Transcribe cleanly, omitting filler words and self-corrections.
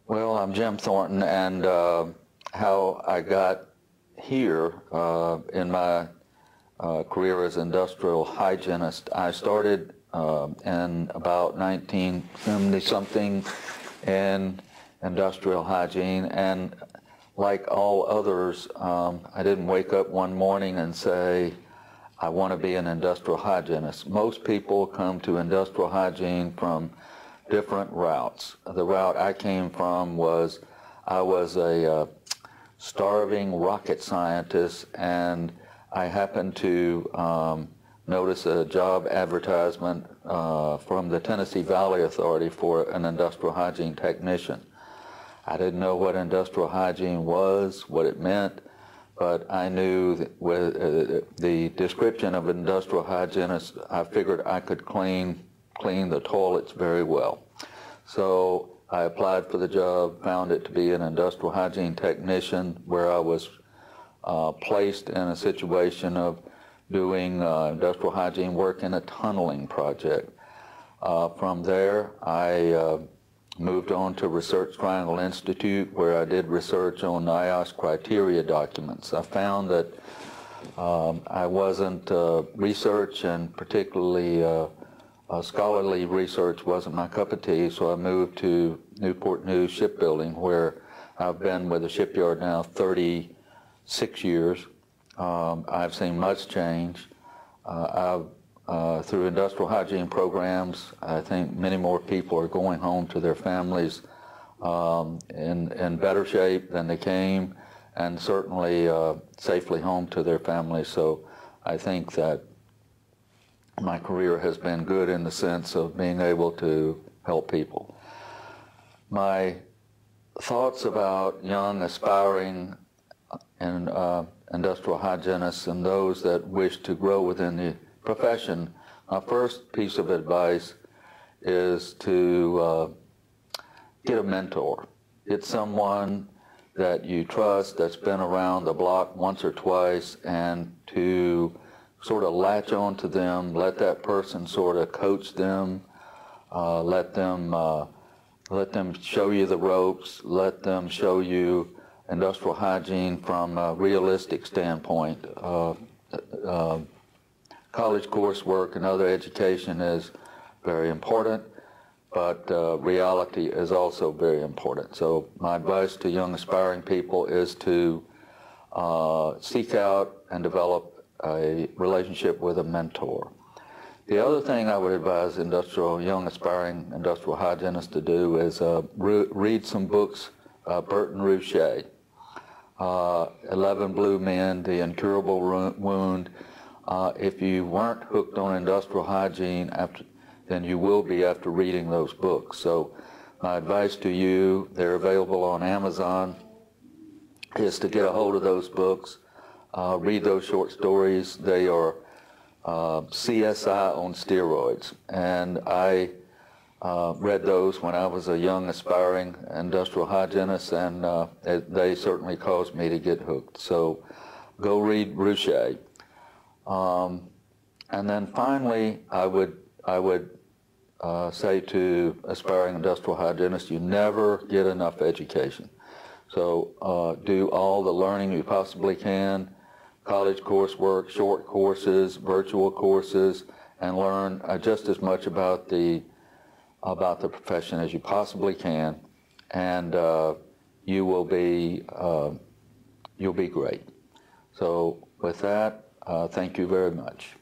Well, I'm Jim Thornton, and how I got here in my career as industrial hygienist, I started in about 1970-something in industrial hygiene, and like all others, I didn't wake up one morning and say, I want to be an industrial hygienist. Most people come to industrial hygiene from different routes. The route I came from was, I was a starving rocket scientist, and I happened to notice a job advertisement from the Tennessee Valley Authority for an industrial hygiene technician. I didn't know what industrial hygiene was, what it meant, but I knew that with the description of industrial hygienist, I figured I could clean the toilets very well. So I applied for the job, found it to be an industrial hygiene technician, where I was placed in a situation of doing industrial hygiene work in a tunneling project. From there, I moved on to Research Triangle Institute, where I did research on AIHA criteria documents. I found that I wasn't research, and particularly scholarly research wasn't my cup of tea, so I moved to Newport News Shipbuilding, where I've been with the shipyard now 36 years. I've seen much change. Through industrial hygiene programs, I think many more people are going home to their families in better shape than they came, and certainly safely home to their families. So I think that my career has been good in the sense of being able to help people. My thoughts about young, aspiring, and industrial hygienists and those that wish to grow within the profession, my first piece of advice is to get a mentor. Get someone that you trust, that's been around the block once or twice, and to sort of latch on to them, let that person sort of coach them, let them show you the ropes, let them show you industrial hygiene from a realistic standpoint. College coursework and other education is very important, but reality is also very important. So my advice to young aspiring people is to seek out and develop a relationship with a mentor. The other thing I would advise young aspiring industrial hygienists to do is read some books, Burton Rouchet, 11 Blue Men, The Incurable Wound. If you weren't hooked on industrial hygiene, then you will be after reading those books. So my advice to you, they're available on Amazon, is to get a hold of those books, read those short stories. They are CSI on steroids, and I read those when I was a young aspiring industrial hygienist, and they certainly caused me to get hooked. So go read Rouchet. And then finally, I would say to aspiring industrial hygienists, you never get enough education. So do all the learning you possibly can, college coursework, short courses, virtual courses, and learn just as much about the profession as you possibly can, and you'll be great. So with that, thank you very much.